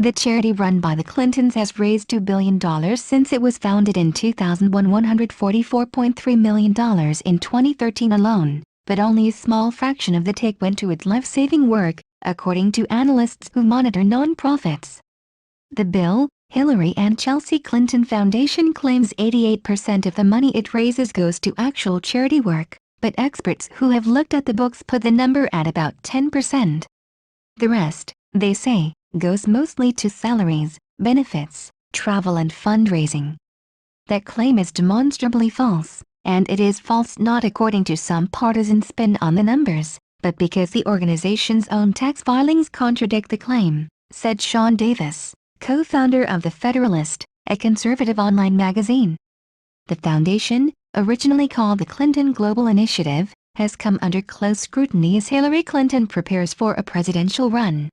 The charity run by the Clintons has raised $2 billion since it was founded in 2001, $144.3 million in 2013 alone, but only a small fraction of the take went to its life-saving work, according to analysts who monitor nonprofits. The Bill, Hillary and Chelsea Clinton Foundation claims 88% of the money it raises goes to actual charity work, but experts who have looked at the books put the number at about 10%. The rest, they say, goes mostly to salaries, benefits, travel and fundraising. That claim is demonstrably false, and it is false not according to some partisan spin on the numbers, but because the organization's own tax filings contradict the claim, said Sean Davis, co-founder of The Federalist, a conservative online magazine. The foundation, originally called the Clinton Global Initiative, has come under close scrutiny as Hillary Clinton prepares for a presidential run.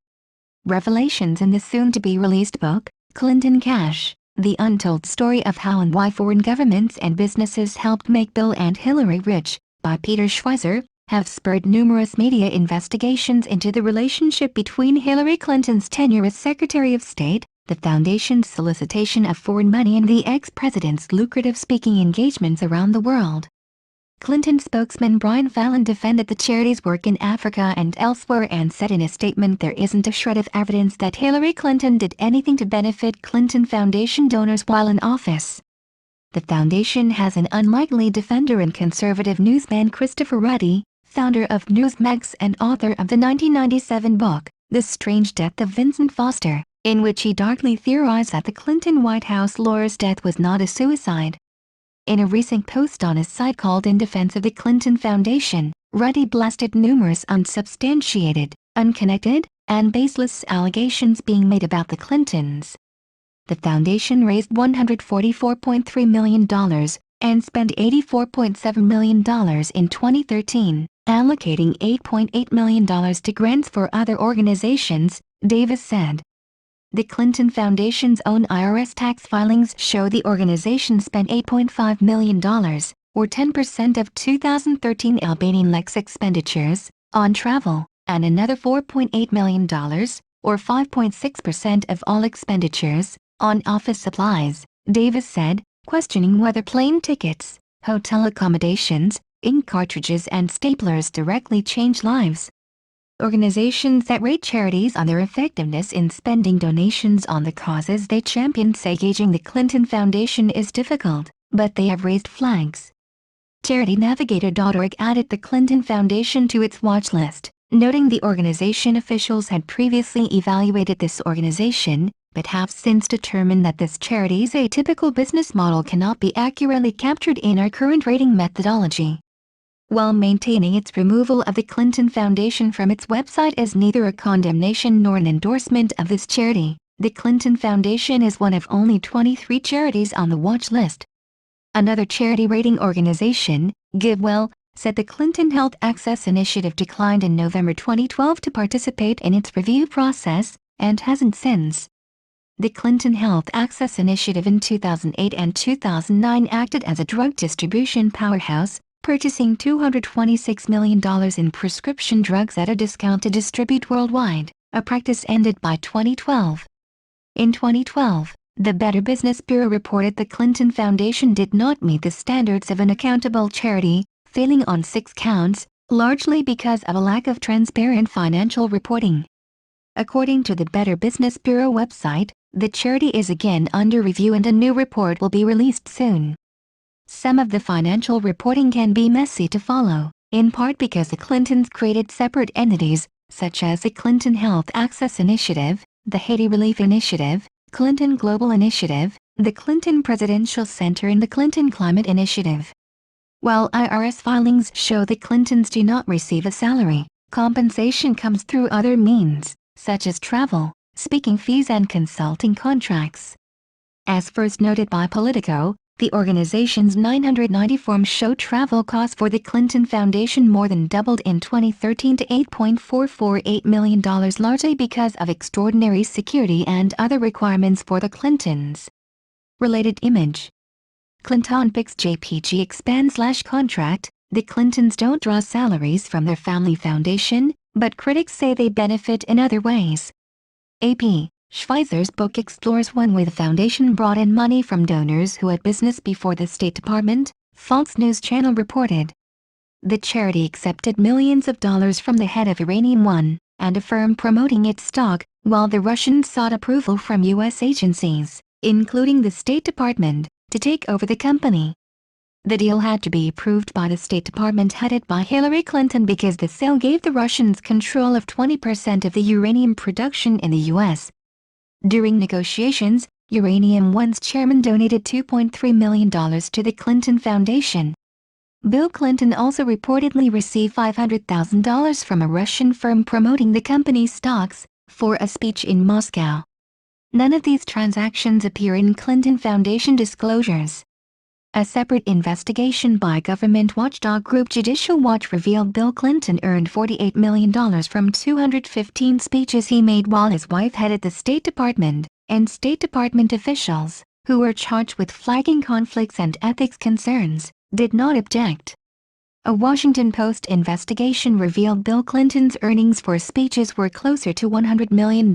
Revelations in the soon-to-be-released book, Clinton Cash, The Untold Story of How and Why Foreign Governments and Businesses Helped Make Bill and Hillary Rich, by Peter Schweizer, have spurred numerous media investigations into the relationship between Hillary Clinton's tenure as Secretary of State, the foundation's solicitation of foreign money and the ex-president's lucrative speaking engagements around the world. Clinton spokesman Brian Fallon defended the charity's work in Africa and elsewhere and said in a statement there isn't a shred of evidence that Hillary Clinton did anything to benefit Clinton Foundation donors while in office. The foundation has an unlikely defender in conservative newsman Christopher Ruddy, founder of Newsmax and author of the 1997 book, The Strange Death of Vincent Foster, in which he darkly theorized that the Clinton White House lawyer's death was not a suicide. In a recent post on his site called In Defense of the Clinton Foundation, Ruddy blasted numerous unsubstantiated, unconnected, and baseless allegations being made about the Clintons. The foundation raised $144.3 million and spent $84.7 million in 2013, allocating $8.8 million to grants for other organizations, Davis said. The Clinton Foundation's own IRS tax filings show the organization spent $8.5 million, or 10% of 2013 Albanian Lex expenditures, on travel, and another $4.8 million, or 5.6% of all expenditures, on office supplies, Davis said, questioning whether plane tickets, hotel accommodations, ink cartridges and staplers directly change lives. Organizations that rate charities on their effectiveness in spending donations on the causes they champion say gauging the Clinton Foundation is difficult, but they have raised flags. CharityNavigator.org added the Clinton Foundation to its watch list, noting the organization officials had previously evaluated this organization, but have since determined that this charity's atypical business model cannot be accurately captured in our current rating methodology. While maintaining its removal of the Clinton Foundation from its website is neither a condemnation nor an endorsement of this charity, the Clinton Foundation is one of only 23 charities on the watch list. Another charity rating organization, GiveWell, said the Clinton Health Access Initiative declined in November 2012 to participate in its review process, and hasn't since. The Clinton Health Access Initiative in 2008 and 2009 acted as a drug distribution powerhouse, purchasing $226 million in prescription drugs at a discount to distribute worldwide, a practice ended by 2012. In 2012, the Better Business Bureau reported the Clinton Foundation did not meet the standards of an accountable charity, failing on 6 counts, largely because of a lack of transparent financial reporting. According to the Better Business Bureau website, the charity is again under review and a new report will be released soon. Some of the financial reporting can be messy to follow, in part because the Clintons created separate entities, such as the Clinton Health Access Initiative, the Haiti Relief Initiative, Clinton Global Initiative, the Clinton Presidential Center and the Clinton Climate Initiative. While IRS filings show the Clintons do not receive a salary, compensation comes through other means, such as travel, speaking fees and consulting contracts. As first noted by Politico, the organization's 990 forms show travel costs for the Clinton Foundation more than doubled in 2013 to $8.448 million, largely because of extraordinary security and other requirements for the Clintons. Related image. Clinton Pics JPG expand/contract. The Clintons don't draw salaries from their family foundation, but critics say they benefit in other ways. AP Schweizer's book explores one way the foundation brought in money from donors who had business before the State Department, Fox News Channel reported. The charity accepted millions of dollars from the head of Uranium One and a firm promoting its stock, while the Russians sought approval from U.S. agencies, including the State Department, to take over the company. The deal had to be approved by the State Department headed by Hillary Clinton because the sale gave the Russians control of 20% of the uranium production in the U.S. During negotiations, Uranium One's chairman donated $2.3 million to the Clinton Foundation. Bill Clinton also reportedly received $500,000 from a Russian firm promoting the company's stocks for a speech in Moscow. None of these transactions appear in Clinton Foundation disclosures. A separate investigation by government watchdog group Judicial Watch revealed Bill Clinton earned $48 million from 215 speeches he made while his wife headed the State Department, and State Department officials, who were charged with flagging conflicts and ethics concerns, did not object. A Washington Post investigation revealed Bill Clinton's earnings for speeches were closer to $100 million.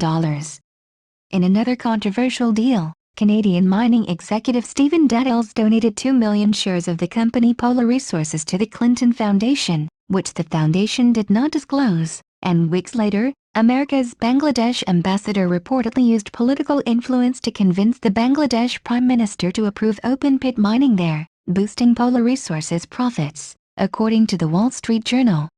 In another controversial deal, Canadian mining executive Stephen Dattels donated 2 million shares of the company Polar Resources to the Clinton Foundation, which the foundation did not disclose, and weeks later, America's Bangladesh ambassador reportedly used political influence to convince the Bangladesh Prime Minister to approve open-pit mining there, boosting Polar Resources' profits, according to the Wall Street Journal.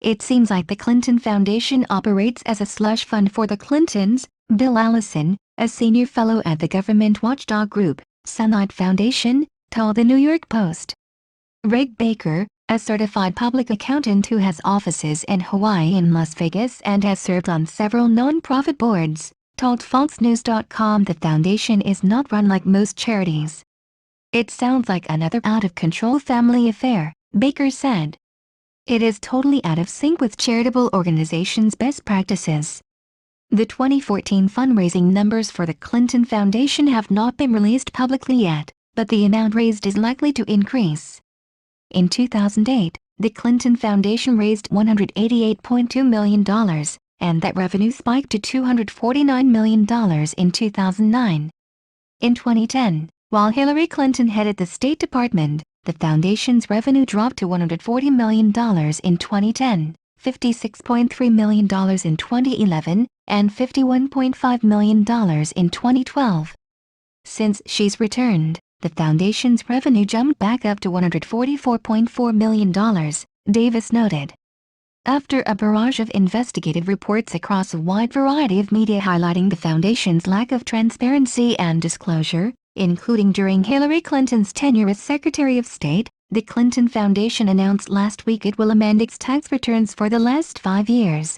It seems like the Clinton Foundation operates as a slush fund for the Clintons, Bill Allison, a senior fellow at the government watchdog group, Sunlight Foundation, told the New York Post. Rick Baker, a certified public accountant who has offices in Hawaii and Las Vegas and has served on several nonprofit boards, told FoxNews.com the foundation is not run like most charities. It sounds like another out-of-control family affair, Baker said. It is totally out of sync with charitable organizations' best practices. The 2014 fundraising numbers for the Clinton Foundation have not been released publicly yet, but the amount raised is likely to increase. In 2008, the Clinton Foundation raised $188.2 million, and that revenue spiked to $249 million in 2009. In 2010, while Hillary Clinton headed the State Department, the foundation's revenue dropped to $140 million in 2010, $56.3 million in 2011, and $51.5 million in 2012. Since she's returned, the foundation's revenue jumped back up to $144.4 million, Davis noted. After a barrage of investigative reports across a wide variety of media highlighting the foundation's lack of transparency and disclosure, including during Hillary Clinton's tenure as Secretary of State, the Clinton Foundation announced last week it will amend its tax returns for the last 5 years.